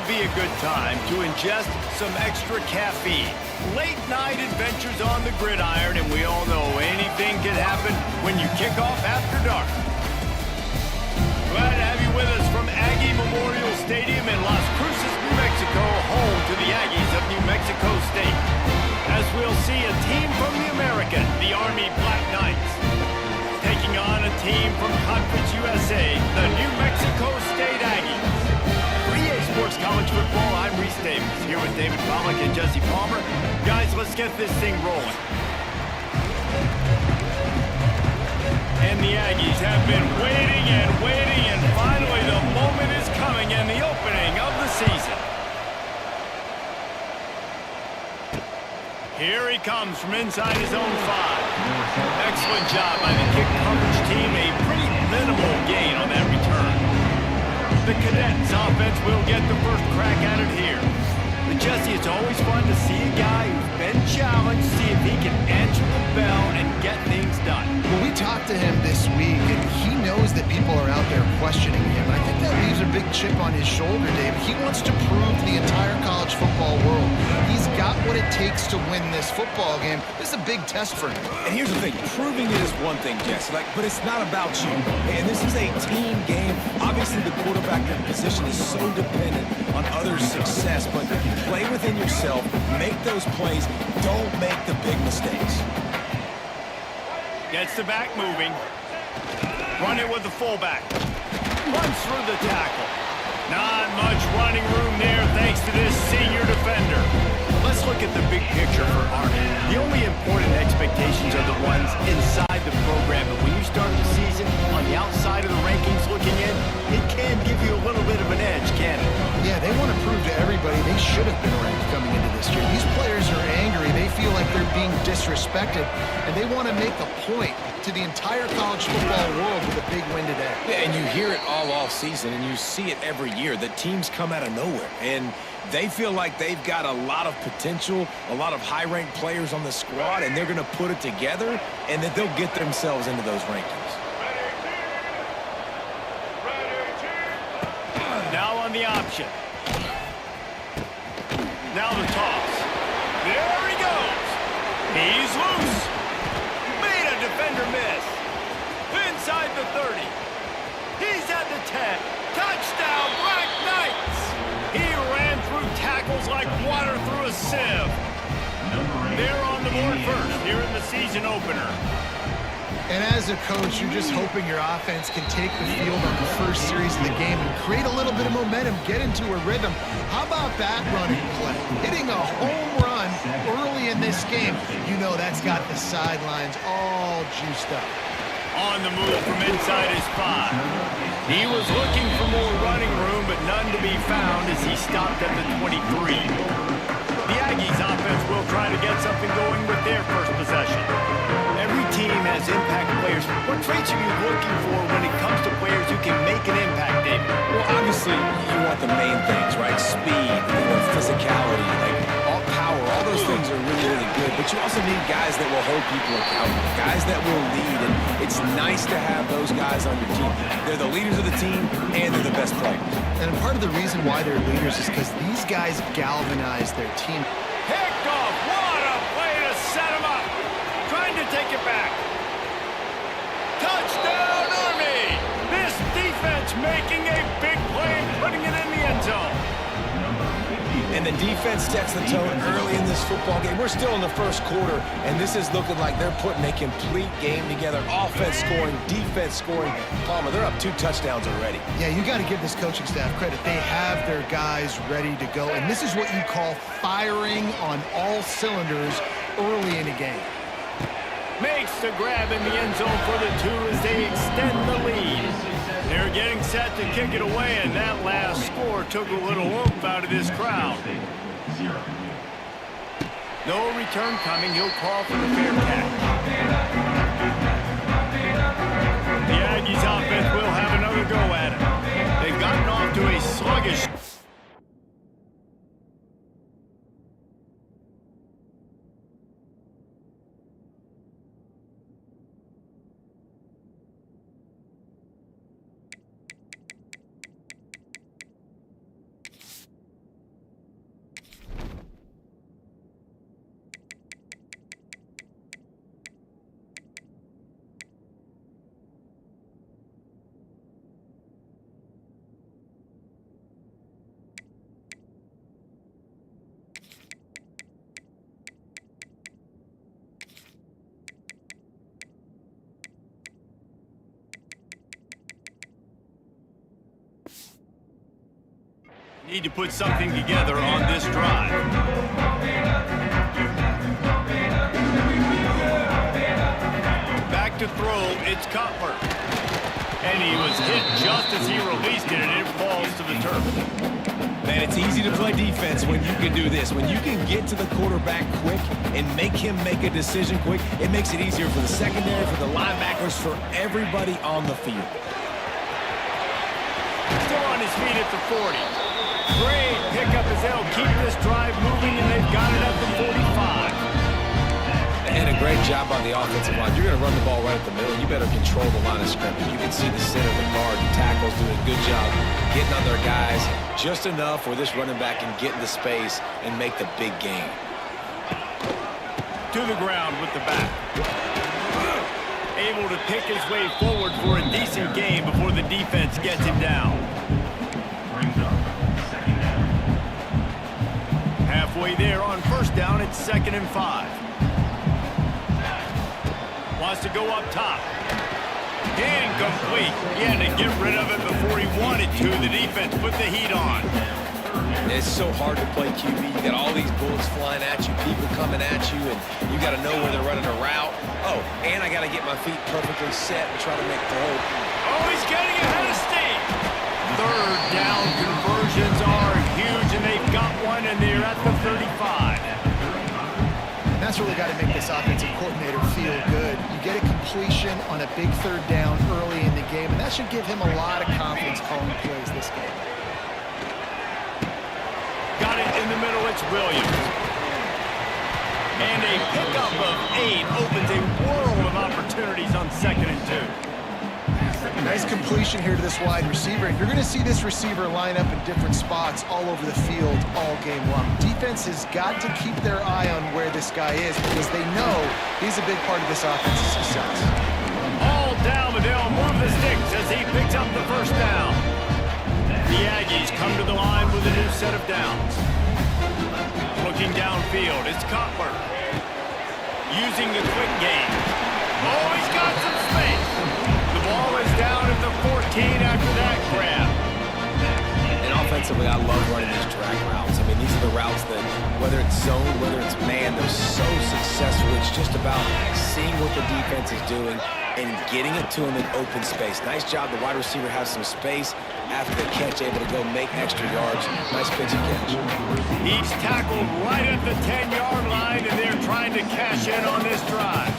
be a good time to ingest some extra caffeine. Late night adventures on the gridiron, and we all know anything can happen when you kick off after dark. Glad to have you with us from Aggie Memorial Stadium in Las Cruces, New Mexico, home to the Aggies of New Mexico State. As we'll see a team from the American, the Army Black Knights, taking on a team from Conference USA, the New Mexico State Aggies. For EA Sports College Football, I'm Reese Davis, here with David Pollack and Jesse Palmer. Guys, let's get this thing rolling. And the Aggies have been waiting, and finally the moment is coming and the opening of the season. Here he comes from inside his own 5. Excellent job by the kick coverage team. A pretty minimal gain on that return. The Cadets offense will get the first crack at it here. But Jesse, it's always fun to see a guy who's been challenged, see if he can answer the bell and get things done. Well, we talked to him this week, and he knows that people are out there questioning him. I think that leaves a big chip on his shoulder, Dave. He wants to prove to the entire college football world he's got what it takes to win this football game. This is a big test for him. And here's the thing, proving it is one thing, Jesse, but it's not about you. And this is a team game. Obviously, the quarterback position is so dependent on others' success, but play within yourself, make those plays, don't make the big mistakes. Gets the back moving. Run it with the fullback. Runs through the tackle. Not much running room there thanks to this senior defender. Let's look at the big picture for Army. The only important expectations are the ones inside the program, but when you start the season on the outside of the rankings looking in, it can give you a little bit of an edge, can it? Yeah, they want to prove to everybody they should have been ranked coming into this year. These players are angry. They feel like they're being disrespected, and they want to make a point to the entire college football world with a big win today. Yeah, and you hear it all off season, and you see it every year. The teams come out of nowhere, and they feel like they've got a lot of potential, a lot of high-ranked players on the squad, and they're going to put it together, and that they'll get themselves into those rankings. Now on the option. Now the toss. There he goes. He's loose. Made a defender miss. Inside the 30. He's at the 10. Touchdown, Black Knights. He ran through tackles like water through a sieve. They're on the board first here in the season opener. And as a coach, you're just hoping your offense can take the field on the first series of the game and create a little bit of momentum, get into a rhythm. How about that running play? Hitting a home run early in this game. You know that's got the sidelines all juiced up. On the move from inside his 5. He was looking for more running room, but none to be found as he stopped at the 23. The Aggies offense will try to get something going with their first possession. Every team has impact players. What traits are you looking for when it comes to players who can make an impact, David? Well, obviously, you want the main things, right? Speed, physicality, all power, all those things are really, really good. But you also need guys that will hold people accountable, guys that will lead. And it's nice to have those guys on your team. They're the leaders of the team, and they're the best players. And part of the reason why they're leaders is because these guys galvanize their team. Picked off. What a play to set him up. Trying to take it back. Touchdown, Army! This defense making a big play and putting it in the end zone. And the defense sets the tone early in this football game. We're still in the first quarter, and this is looking like they're putting a complete game together. Offense scoring, defense scoring. Palmer, they're up 2 touchdowns already. Yeah, you got to give this coaching staff credit. They have their guys ready to go, and this is what you call firing on all cylinders early in a game. Makes the grab in the end zone for the 2 as they extend the lead. They're getting set to kick it away, and that last score took a little oomph out of this crowd. No return coming. He'll call for the fair catch. The Aggies offense will have another go at it. They've gotten off to a sluggish Need to put something together on this drive. Back to throw, it's Cutler. And he was hit just as he released it, and it falls to the turf. Man, it's easy to play defense when you can do this. When you can get to the quarterback quick and make him make a decision quick, it makes it easier for the secondary, for the linebackers, for everybody on the field. Still on his feet at the 40. Great pickup as they'll keep this drive moving, and they've got it at the 45. And a great job on the offensive line. You're going to run the ball right at the middle. You better control the line of scrimmage. You can see the center, the guard, the tackles doing a good job getting on their guys just enough where this running back can get into space and make the big game. To the ground with the back. Able to pick his way forward for a decent game before the defense gets him down. Halfway there on first down, it's 2nd and 5. Wants to go up top. Incomplete. He had to get rid of it before he wanted to. The defense put the heat on. It's so hard to play QB. You got all these bullets flying at you, people coming at you, and you got to know where they're running a route. Oh, and I got to get my feet perfectly set and try to make throw. Oh, he's getting ahead of steam. 3rd down conversions are huge, and they've got one, and they're at the 35. And that's really got to make this offensive coordinator feel good. You get a completion on a big 3rd down early in the game, and that should give him a lot of confidence calling plays this game. Got it in the middle, it's Williams. And a pickup of 8 opens a world of opportunities on 2nd and 2. Nice completion here to this wide receiver, and you're going to see this receiver line up in different spots all over the field all game long. Defense has got to keep their eye on where this guy is because they know he's a big part of this offense's success. All down, but they'll move the sticks as he picks up the 1st down. The Aggies come to the line with a new set of downs. Looking downfield, it's Cutler. Using the quick game. Oh, he's got some space. The ball is down at the 14 after that grab. And offensively, I love running these drag routes. I mean, these are the routes that, whether it's zone, whether it's man, they're so successful. It's just about seeing what the defense is doing and getting it to him in open space. Nice job. The wide receiver has some space after the catch, able to go make extra yards. Nice pitch and catch. He's tackled right at the 10-yard line, and they're trying to cash in on this drive.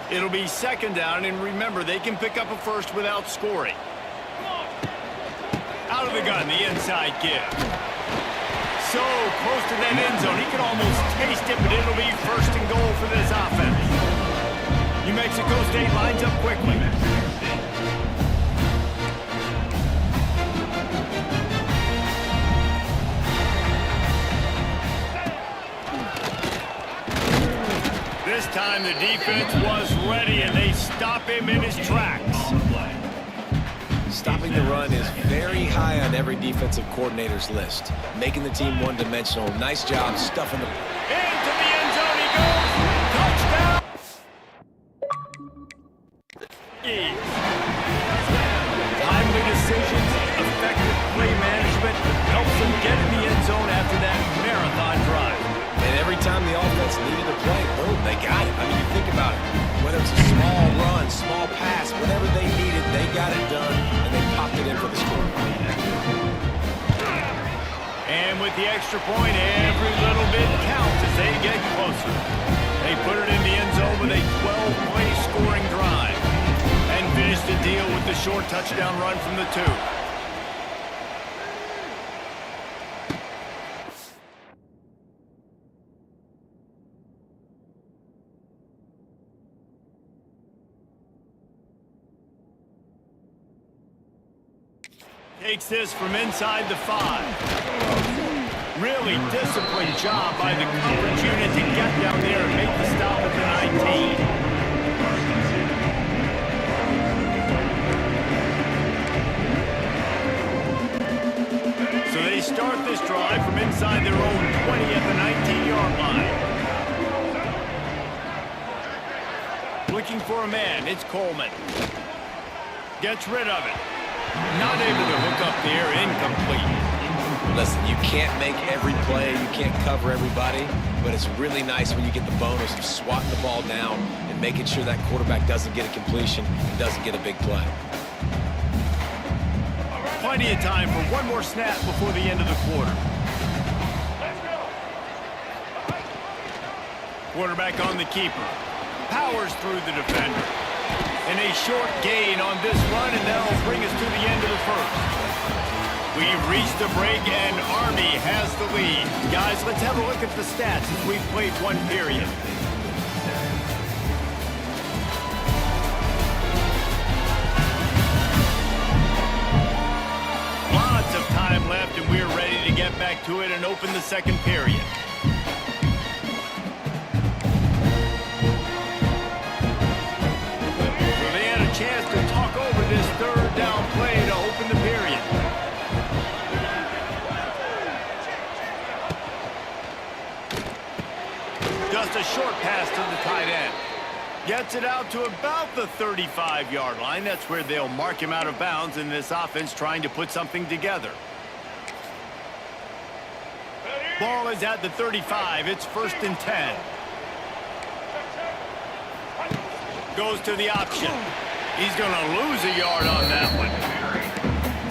It'll be 2nd down, and remember, they can pick up a first without scoring. Out of the gun, the inside give. So close to that end zone, he can almost taste it, but it'll be 1st and goal for this offense. New Mexico State lines up quickly. This time the defense was ready, and they stop him in his tracks. Stopping the run is very high on every defensive coordinator's list. Making the team one-dimensional. Nice job stuffing the... Into the end zone he goes. Touchdown. Timely decisions, effective play management helps them get in the end zone after that marathon drive. And every time the offense needed to play, boom, they got it. I mean, you think about it. Whether it's a small run, small pass, whatever they needed, they got it done, and they popped it in for the score. And with the extra point, every little bit counts as they get closer. They put it in the end zone with a 12-play scoring drive and finish the deal with the short touchdown run from the 2. Takes this from inside the 5. Really disciplined job by the coverage unit to get down there and make the stop at the 19. So they start this drive from inside their own 20 at the 19-yard line. looking for a man. It's Coleman. Gets rid of it. Not able to hook up there. Incomplete. Listen, you can't make every play. You can't cover everybody. But it's really nice when you get the bonus of swatting the ball down and making sure that quarterback doesn't get a completion and doesn't get a big play. Plenty of time for one more snap before the end of the quarter. Quarterback on the keeper. Powers through the defender. And a short gain on this run, and that'll bring us to the end of the first. We've reached the break, and Army has the lead. Guys, let's have a look at the stats as we've played one period. Lots of time left, and we're ready to get back to it and open the second period. So they had a chance to talk over this third down play to open the period. Just a short pass to the tight end. Gets it out to about the 35-yard line. That's where they'll mark him out of bounds in this offense trying to put something together. Ball is at the 35. It's 1st and 10. Goes to the option. He's going to lose a yard on that one.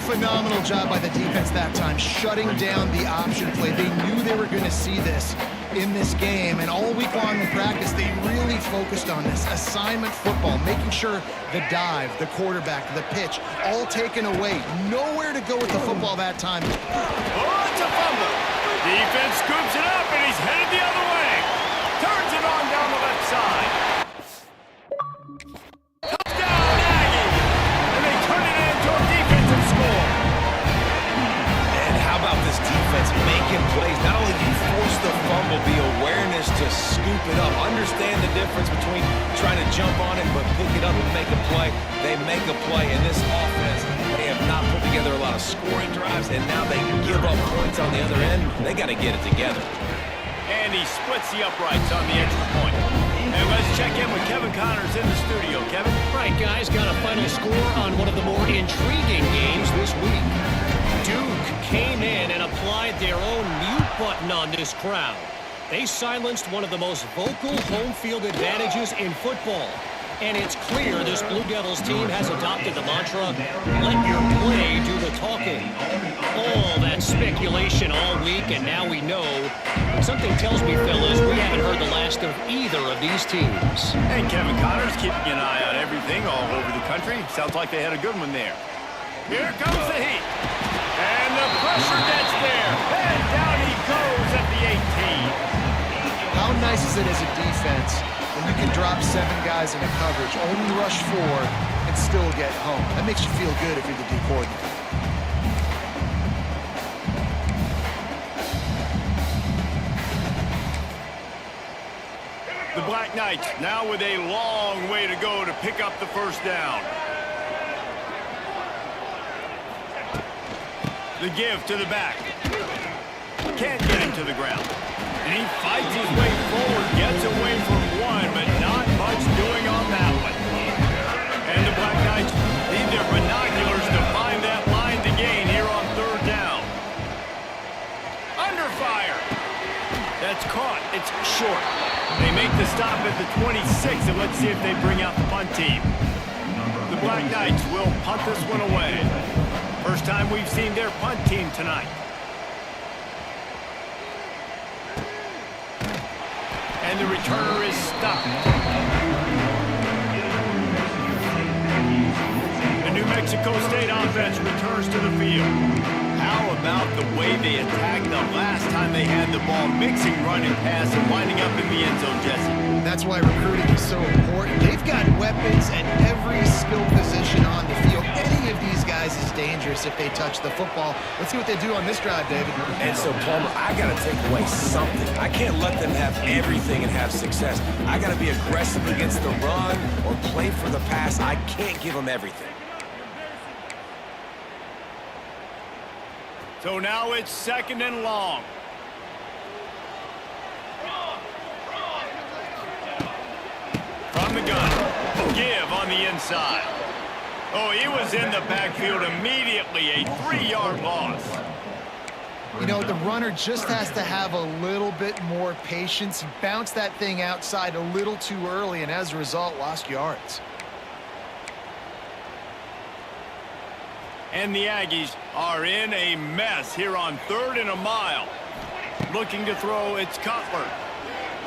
Phenomenal job by the defense that time, shutting down the option play. They knew they were going to see this in this game, and all week long in practice, they really focused on this. Assignment football, making sure the dive, the quarterback, the pitch, all taken away. Nowhere to go with the football that time. Oh, it's a fumble. Defense scoops it up, and he's headed the other way. Turns it on down the left side. Touchdown, Aggie! And they turn it into a defensive score. And how about this defense making plays? Not only do you force the fumble, the awareness to scoop it up. Understand the difference between trying to jump on it, but pick it up and make a play. They make a play in this offense. They have not put together a lot of scoring drives, and now they give up points on the other end. They got to get it together. And he splits the uprights on the extra point. And let's check in with Kevin Connors in the studio. Kevin? Right, guys, got a final score on one of the more intriguing games this week. Duke came in and applied their own mute button on this crowd. They silenced one of the most vocal home field advantages in football. And it's clear this Blue Devils team has adopted the mantra, let your play do the talking. All that speculation all week, and now we know. But something tells me, fellas, we haven't heard the last of either of these teams. And Kevin Connors keeping an eye on everything all over the country. Sounds like they had a good one there. Here comes the heat. And the pressure gets there. And down he goes at the 18. How nice is it as a defense when you can drop 7 guys in a coverage, only rush 4, and still get home? That makes you feel good if you're the D coordinator. The Black Knights now with a long way to go to pick up the first down. The give to the back. Can't get him to the ground. And he fights his way forward, gets away from one, but not much doing on that one. And the Black Knights need their binoculars to find that line to gain here on third down. Under fire. That's caught. It's short. They make the stop at the 26, and let's see if they bring out the punt team. The Black Knights will punt this one away. First time we've seen their punt team tonight. And the returner is stopped. The New Mexico State offense returns to the field. How about the way they attacked the last time they had the ball, mixing run and pass and winding up in the end zone, Jesse? That's why recruiting is so important. They've got weapons at every skill position on the field. Any of these guys is dangerous if they touch the football. Let's see what they do on this drive, David. And so, Palmer, I got to take away something. I can't let them have everything and have success. I got to be aggressive against the run or play for the pass. I can't give them everything. So now it's 2nd and long. From the gun. give on the inside. Oh, he was in the backfield immediately, a 3-yard loss. You know, the runner just has to have a little bit more patience. He bounced that thing outside a little too early, and as a result, lost yards. And the Aggies are in a mess here on 3rd and a mile. Looking to throw, it's Cutler.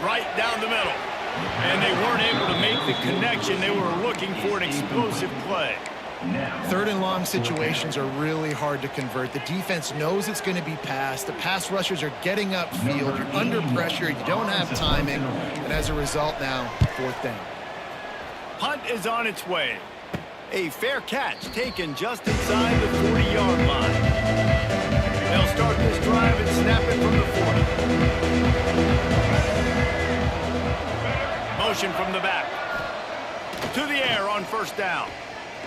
Right down the middle. And they weren't able to make the connection. They were looking for an explosive play. 3rd and long situations are really hard to convert. The defense knows it's going to be passed. The pass rushers are getting upfield. You're under pressure. You don't have timing. And as a result now, 4th down. Punt is on its way. A fair catch taken just inside the 40-yard line. They'll start this drive and snap it from the 40. Motion from the back. To the air on 1st down.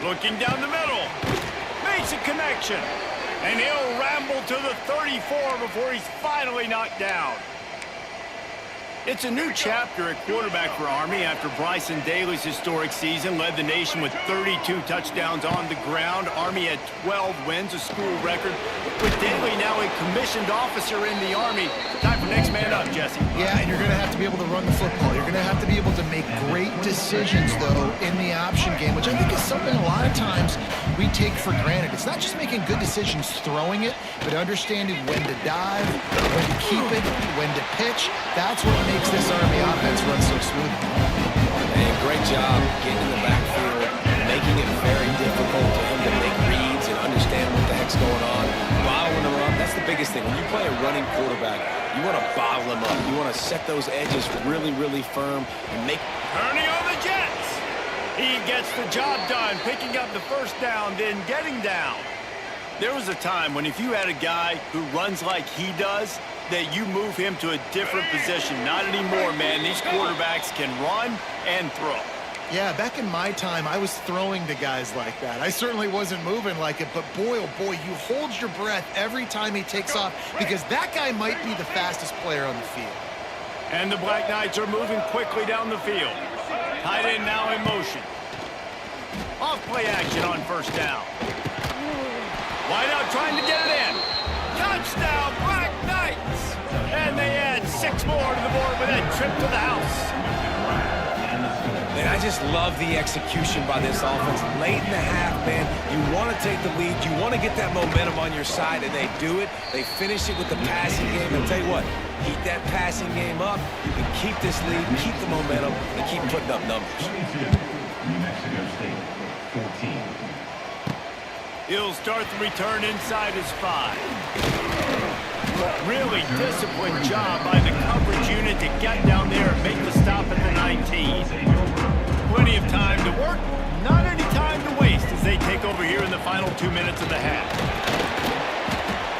Looking down the middle. Makes a connection. And he'll ramble to the 34 before he's finally knocked down. It's a new chapter at quarterback for Army after Bryson Daly's historic season led the nation with 32 touchdowns on the ground. Army had 12 wins, a school record. With Daly now a commissioned officer in the Army, time for next man up, Jesse. Yeah, and you're going to have to be able to run the football. You're going to have to be able to make great decisions, though, in the option game, which I think is something a lot of times we take for granted. It's not just making good decisions throwing it, but understanding when to dive, when to keep it, when to pitch. That's what makes this Army offense run so smoothly. And great job getting in the backfield, making it very difficult for him to make reads and understand what the heck's going on. Bottling him up, that's the biggest thing. When you play a running quarterback, you want to bottle him up. You want to set those edges really, really firm and make... Turning on the Jets. He gets the job done, picking up the 1st down, then getting down. There was a time when if you had a guy who runs like he does, that you move him to a different position. Not anymore, man. These quarterbacks can run and throw. Yeah, back in my time, I was throwing to guys like that. I certainly wasn't moving like it, but boy, oh boy, you hold your breath every time he takes off because that guy might be the fastest player on the field. And the Black Knights are moving quickly down the field. Tight end now in motion. Off play action on 1st down. Wide out trying to get it in. Touchdown, Black Knights! And they add 6 more to the board with that trip to the house. Man, I just love the execution by this offense. Late in the half, man, you want to take the lead. You want to get that momentum on your side, and they do it. They finish it with the passing game. And tell you what, keep that passing game up. You can keep this lead, keep the momentum, and keep putting up numbers. New Mexico State, 14. He'll start the return inside his 5. Really disciplined job by the coverage unit to get down there and make the stop at the 19. Plenty of time to work, not any time to waste as they take over here in the final 2 minutes of the half.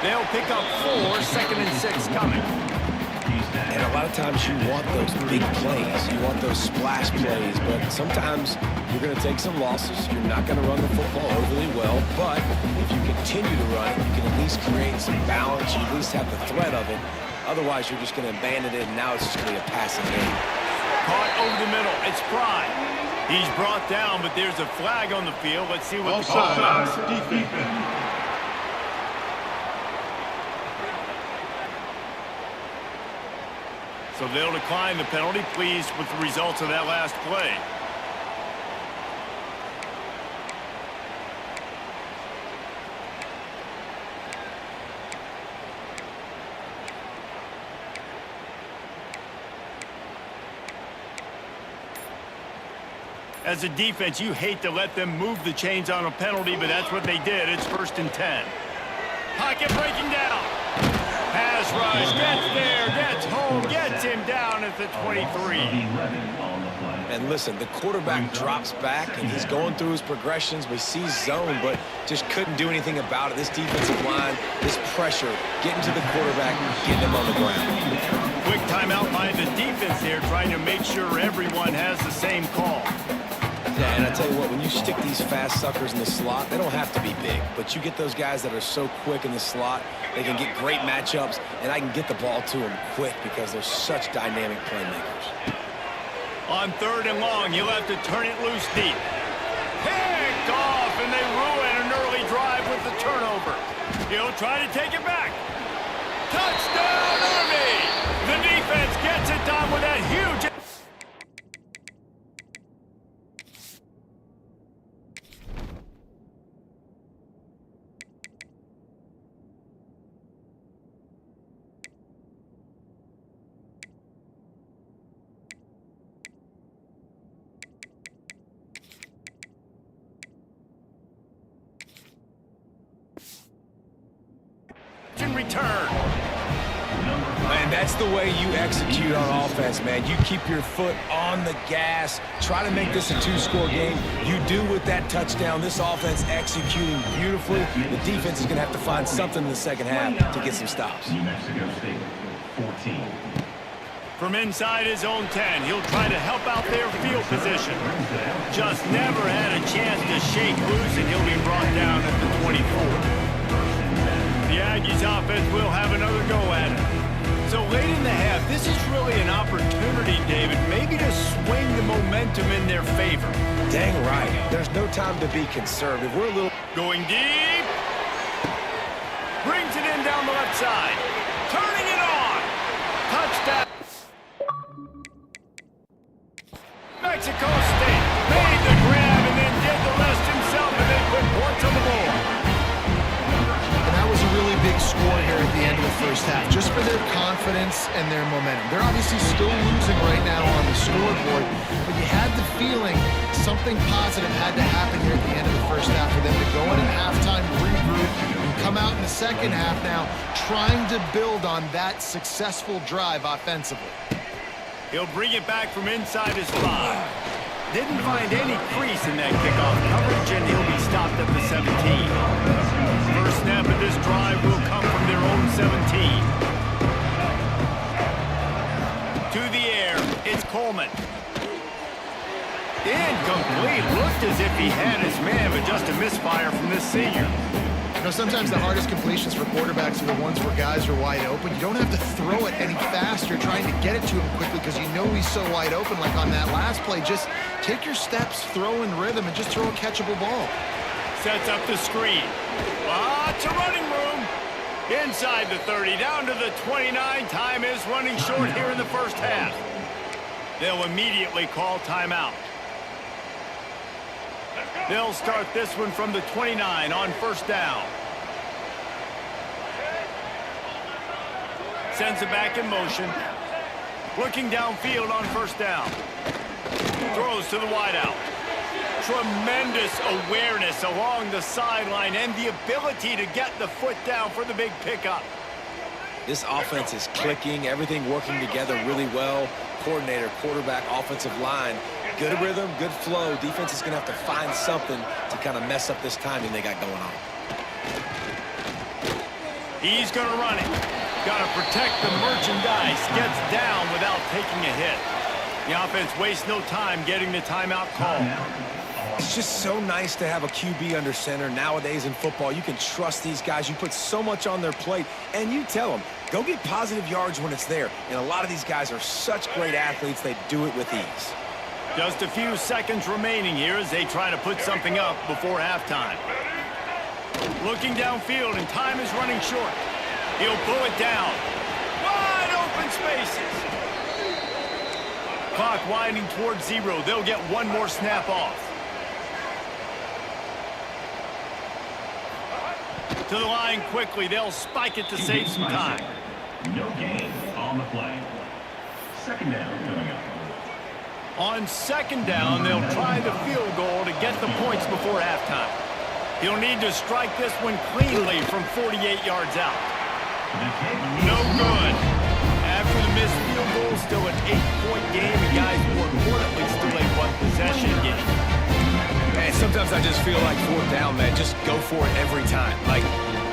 They'll pick up 4, 2nd and 6 coming. And a lot of times you want those big plays. You want those splash plays, but sometimes you're going to take some losses. You're not going to run the football overly well, but if you continue to run, you can at least create some balance. You at least have the threat of it. Otherwise, you're just going to abandon it, and now it's just going to be a passing game. Caught over the middle. It's Pride. He's brought down, but there's a flag on the field. Let's see what the call is. Defense. So they'll decline the penalty, pleased with the results of that last play. As a defense, you hate to let them move the chains on a penalty, but that's what they did. It's 1st and 10. Pocket breaking down. Pass rush, gets there, gets home, gets him down at the 23. And listen, the quarterback drops back, and he's going through his progressions. We see zone, but just couldn't do anything about it. This defensive line, this pressure, getting to the quarterback, getting him on the ground. Quick timeout by the defense here, trying to make sure everyone has the same call. Yeah, and I tell you what, when you stick these fast suckers in the slot, they don't have to be big, but you get those guys that are so quick in the slot, they can get great matchups, and I can get the ball to them quick because they're such dynamic playmakers. On 3rd and long, he'll have to turn it loose deep. Picked off, and they ruin an early drive with the turnover. He'll try to take it back. Touchdown, Army! The defense gets it done with that huge... return. And that's the way you execute on offense, man. You keep your foot on the gas. Try to make this a 2-score game. You do with that touchdown. This offense executing beautifully. The defense is going to have to find something in the second half to get some stops. New Mexico State, 14. From inside his own 10, he'll try to help out their field position. Just never had a chance to shake loose, and he'll be brought down at the 24. The Aggies offense will have another go at it. So late in the half, this is really an opportunity, David, maybe to swing the momentum in their favor. Dang right. There's no time to be conservative. We're a little... Going deep. Brings it in down the left side. Turning it on. Touchdown. Mexico State made the grab and then did the rest himself, and they put points on the board. Really big score here at the end of the first half, just for their confidence and their momentum. They're obviously still losing right now on the scoreboard, but you had the feeling something positive had to happen here at the end of the first half for them to go in at halftime, regroup, and come out in the second half now trying to build on that successful drive offensively. He'll bring it back from inside his 5. Didn't find any crease in that kickoff coverage, and he'll be stopped at the 17. First snap of this drive will come from their own 17. To the air, it's Coleman. Incomplete. Looked as if he had his man, but just a misfire from this senior. You know, sometimes the hardest completions for quarterbacks are the ones where guys are wide open. You don't have to throw it any faster trying to get it to him quickly because you know he's so wide open. Like on that last play, just take your steps, throw in rhythm, and just throw a catchable ball. Sets up the screen. Lots of running room. Inside the 30, down to the 29. Time is running short here in the first half. They'll immediately call timeout. They'll start this one from the 29 on first down. Sends it back in motion. Looking downfield on first down. Throws to the wideout. Tremendous awareness along the sideline and the ability to get the foot down for the big pickup. This offense is clicking, everything working together really well. Coordinator, quarterback, offensive line. Good rhythm, good flow. Defense is going to have to find something to kind of mess up this timing they got going on. He's going to run it. Got to protect the merchandise. Gets down without taking a hit. The offense wastes no time getting the timeout call. It's just so nice to have a QB under center nowadays in football. You can trust these guys. You put so much on their plate, and you tell them, go get positive yards when it's there. And a lot of these guys are such great athletes, they do it with ease. Just a few seconds remaining here as they try to put something up before halftime. Looking downfield, and time is running short. He'll pull it down. Wide open spaces. Clock winding towards 0. They'll get one more snap off. To the line quickly. They'll spike it to save some time. No gain on the play. Second down coming up. On second down, they'll try the field goal to get the points before halftime. He'll need to strike this one cleanly from 48 yards out. No good. After the missed field goal, still an 8-point game, and guys, more importantly, still a one-possession game. And sometimes I just feel like fourth down, man, just go for it every time. Like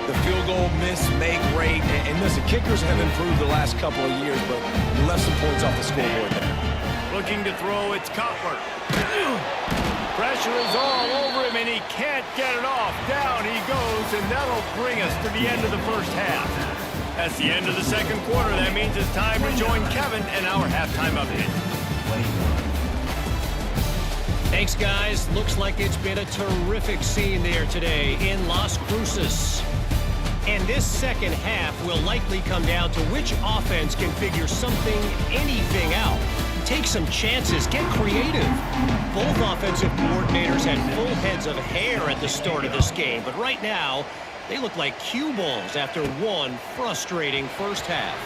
the field goal miss, make, rate, and listen, kickers have improved the last couple of years, but you left some points off the scoreboard there. Looking to throw, it's Cutler. Pressure is all over him, and he can't get it off. Down he goes, and that'll bring us to the end of the first half. That's the end of the second quarter. That means it's time to join Kevin and our halftime update. Thanks, guys. Looks like it's been a terrific scene there today in Las Cruces. And this second half will likely come down to which offense can figure something, anything out. Take some chances, get creative. Both offensive coordinators had full heads of hair at the start of this game, but right now, they look like cue balls after one frustrating first half.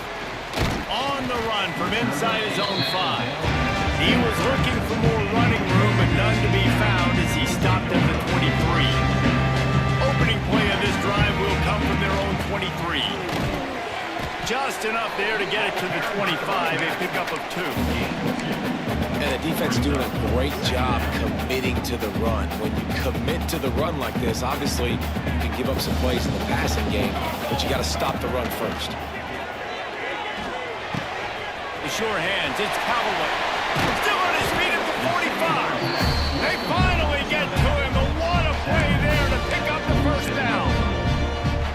On the run from inside his own 5. He was looking for more running room, but none to be found as he stopped at the 23. Opening play of this drive will come from their own 23. Just enough there to get it to the 25, a pickup of 2. And the defense doing a great job committing to the run. When you commit to the run like this, obviously you can give up some plays in the passing game, but you got to stop the run first. The sure hands, it's Callaway. Still on his feet at the 45. They finally get to him. What a play there to pick up the first down.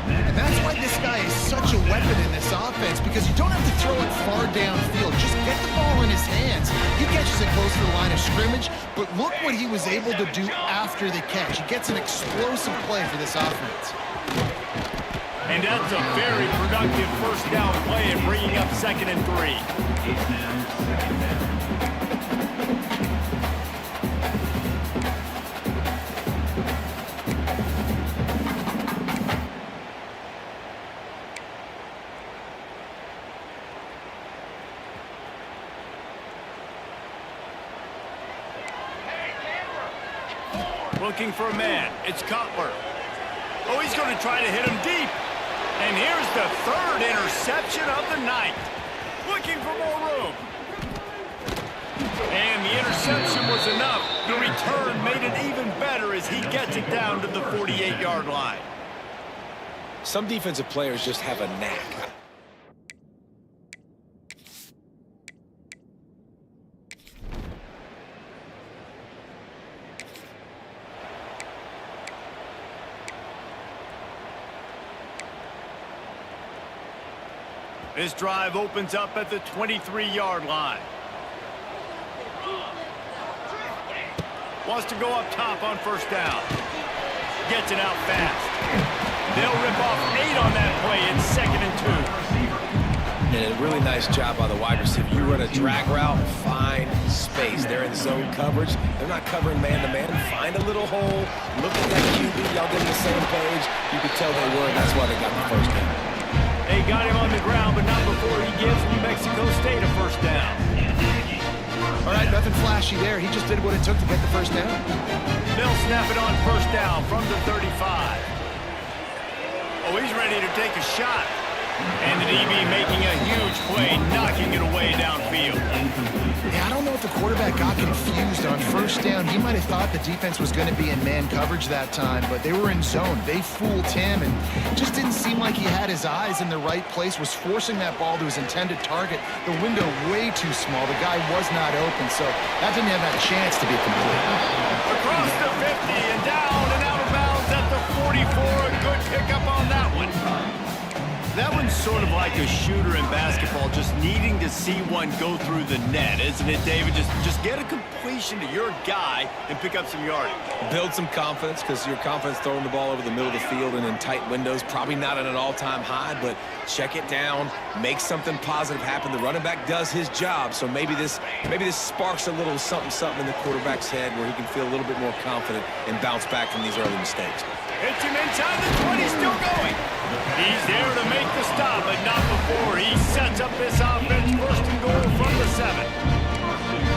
And that's why this guy is such a weapon in this offense, because you don't have to throw it far downfield. Just get the ball in his hands. He catches it close to the line of scrimmage, but look what he was able to do after the catch. He gets an explosive play for this offense. And that's a very productive first down play and bringing up 2nd and 3. It's now 2nd down. Looking for a man. It's Cutler. Oh, he's going to try to hit him deep. And here's the 3rd interception of the night. Looking for more room. And the interception was enough. The return made it even better as he gets it down to the 48-yard line. Some defensive players just have a knack. This drive opens up at the 23-yard line. Wants to go up top on first down. Gets it out fast. They'll rip off 8 on that play. It's 2nd and 2. And a really nice job by the wide receiver. You run a drag route, find space. They're in zone coverage. They're not covering man-to-man. Find a little hole. Look at that QB. Y'all get on the same page. You could tell they were, and that's why they got the first down. They got him on the ground, but not before he gives New Mexico State a first down. All right, nothing flashy there. He just did what it took to get the first down. They'll snap it on first down from the 35. Oh, he's ready to take a shot. And the DB making a huge play, knocking it away downfield. Yeah, I don't know if the quarterback got confused on first down. He might have thought the defense was going to be in man coverage that time, but they were in zone. They fooled him, and it just didn't seem like he had his eyes in the right place, was forcing that ball to his intended target. The window way too small. The guy was not open, so that didn't have that chance to be complete. Across the 50 and down and out of bounds at the 44. A good pickup on that one. That one's sort of like a shooter in basketball, just needing to see one go through the net, isn't it, David? Just get a completion to your guy and pick up some yardage. Build some confidence, because your confidence throwing the ball over the middle of the field and in tight windows, probably not at an all-time high, but check it down, make something positive happen. The running back does his job, so maybe this sparks a little something in the quarterback's head where he can feel a little bit more confident and bounce back from these early mistakes. Hits him inside the 20, still going. He's there to make the stop, but not before he sets up this offense. 1st and goal from the 7.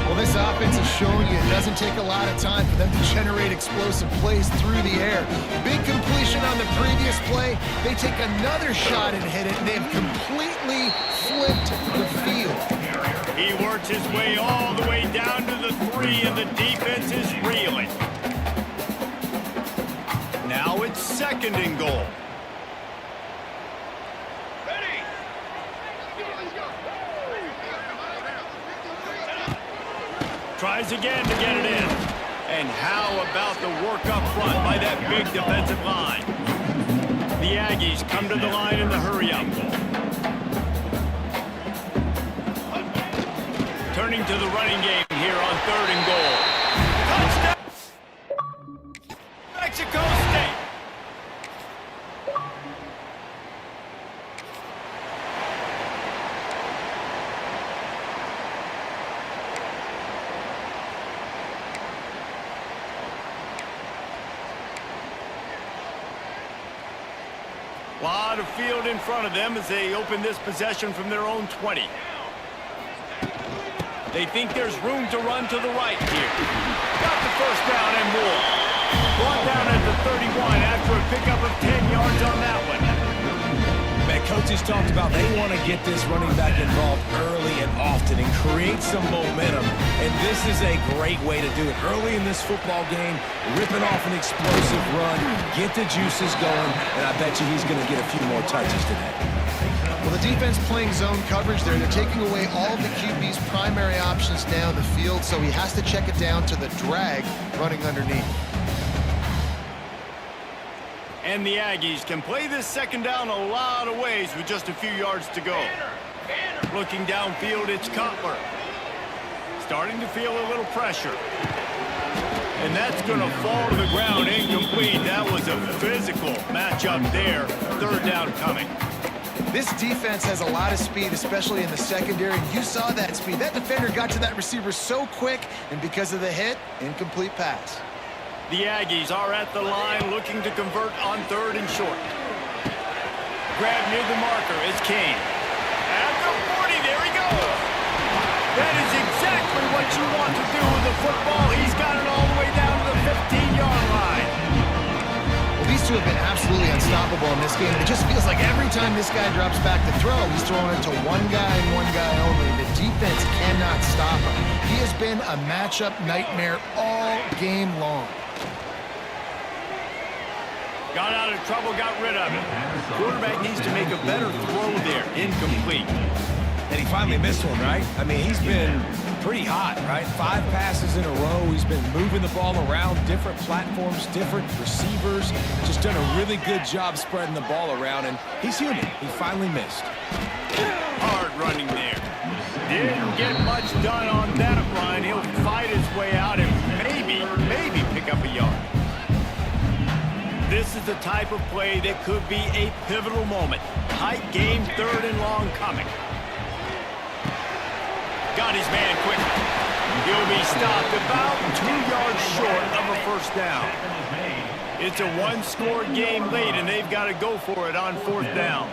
Well, this offense is showing you it doesn't take a lot of time for them to generate explosive plays through the air. Big completion on the previous play. They take another shot and hit it, and they've completely flipped the field. He works his way all the way down to the 3, and the defense is reeling. Now it's 2nd and goal. Tries again to get it in. And how about the work up front by that big defensive line? The Aggies come to the line in the hurry-up. Turning to the running game here on 3rd and goal. Touchdown! lot of field in front of them as they open this possession from their own 20. They think there's room to run to the right here. Got the first down and more. Brought down at the 31 after a pickup of 10 yards on that one. Man, coaches talked about they want to get this running back involved early and often and create some momentum. And this is a great way to do it. Early in this football game, ripping off an explosive run, get the juices going, and I bet you he's going to get a few more touches today. Well, the defense playing zone coverage there. They're taking away all of the QB's primary options down the field, so he has to check it down to the drag running underneath. And the Aggies can play this second down a lot of ways with just a few yards to go. Looking downfield, it's Cutler. Starting to feel a little pressure. And that's going to fall to the ground incomplete. That was a physical matchup there. Third down coming. This defense has a lot of speed, especially in the secondary. You saw that speed. That defender got to that receiver so quick, and because of the hit, incomplete pass. The Aggies are at the line looking to convert on third and short. Grab near the marker is Kane. At the 40, there he goes. That is exactly what you want to do with the football. He's got it all the way down to the 15-yard line. Well, these two have been absolutely unstoppable in this game. It just feels like every time this guy drops back to throw, he's throwing it to one guy and one guy only. The defense cannot stop him. He has been a matchup nightmare all game long. Got out of trouble, got rid of it. Quarterback needs to make a better throw there. Incomplete. And he finally missed one, right? I mean, he's been pretty hot, right? 5 passes in a row. He's been moving the ball around, different platforms, different receivers. Just done a really good job spreading the ball around, and he's human. He finally missed. Hard running there. Didn't get much done on that run. He'll fight his way out and maybe pick up a yard. This is the type of play that could be a pivotal moment. Tight game, third and long coming. Got his man quickly. He'll be stopped about 2 yards short of a first down. It's a one-score game late, and they've got to go for it on fourth down.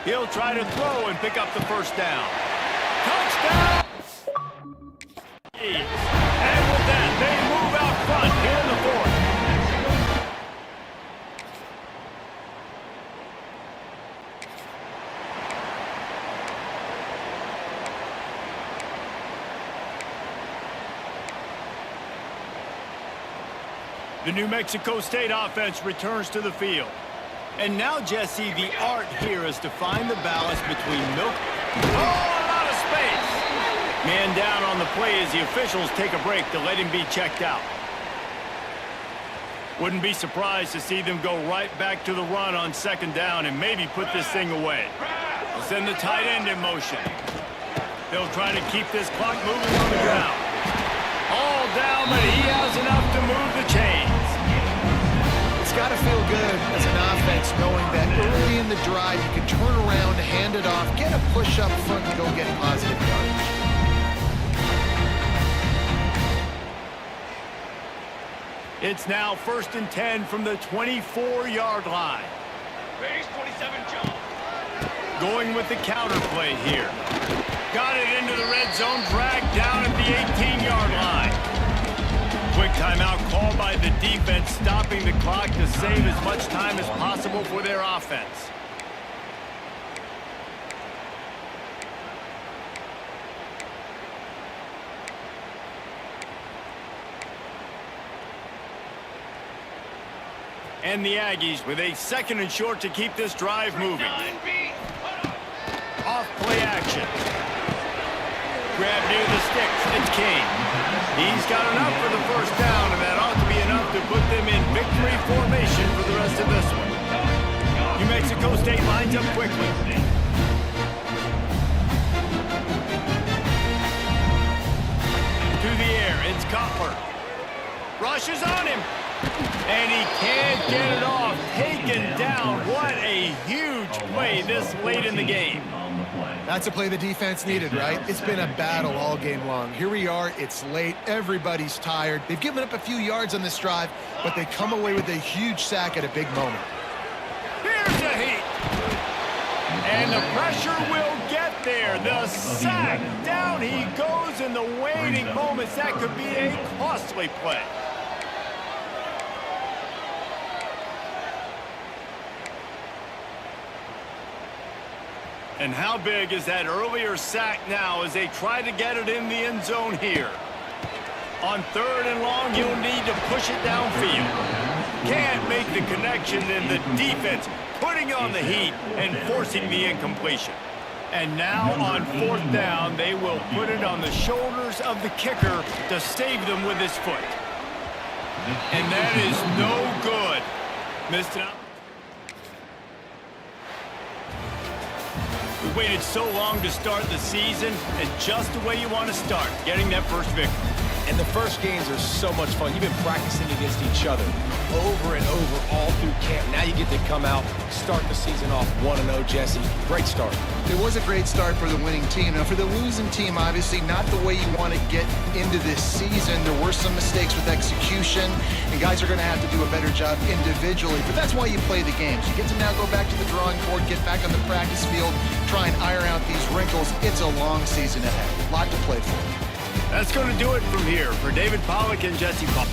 He'll try to throw and pick up the first down. Touchdown! And with that, they move out front here in the fourth. The New Mexico State offense returns to the field. And now, Jesse, the art here is to find the balance between milk. Oh! Space. Man down on the play as the officials take a break to let him be checked out. Wouldn't be surprised to see them go right back to the run on second down and maybe put this thing away. They'll send the tight end in motion. They'll try to keep this clock moving on the ground. All down, but he has enough to move the chains. It's got to feel good as an offense knowing that early in the drive you can turn around, hand it off, get a push up front, and go get positive yardage. It's now 1st and 10 from the 24-yard line. Base 27, John. Going with the counter play here. Got it into the red zone, dragged down at the 18-yard line. Quick timeout called by the defense, stopping the clock to save as much time as possible for their offense. And the Aggies with a second and short to keep this drive moving. Off play action. Grab near the sticks. It's Kane. He's got enough for the first down, and that ought to be enough to put them in victory formation for the rest of this one. New Mexico State lines up quickly. To the air, it's Cutler. Rushes on him. And he can't get it off. Taken down. What a huge play this late in the game. On the play. That's a play the defense needed, right? It's been a battle all game long. Here we are. It's late. Everybody's tired. They've given up a few yards on this drive, but they come away with a huge sack at a big moment. Here's a heat. And the pressure will get there. The sack. Down he goes in the waiting moments. That could be a costly play. And how big is that earlier sack now as they try to get it in the end zone here? On 3rd and long, you'll need to push it downfield. Can't make the connection, and the defense putting on the heat and forcing the incompletion. And now on 4th down, they will put it on the shoulders of the kicker to save them with his foot. And that is no good. Missed it out. We waited so long to start the season, and just the way you want to start, getting that first victory. And the first games are so much fun. You've been practicing against each other over and over all through camp. Now you get to come out, start the season off 1-0, Jesse. Great start. It was a great start for the winning team. Now, for the losing team, obviously not the way you want to get into this season. There were some mistakes with execution, and guys are going to have to do a better job individually. But that's why you play the games. You get to now go back to the drawing board, get back on the practice field, try and iron out these wrinkles. It's a long season ahead. A lot to play for. That's going to do it from here. For David Pollack and Jesse Pollack.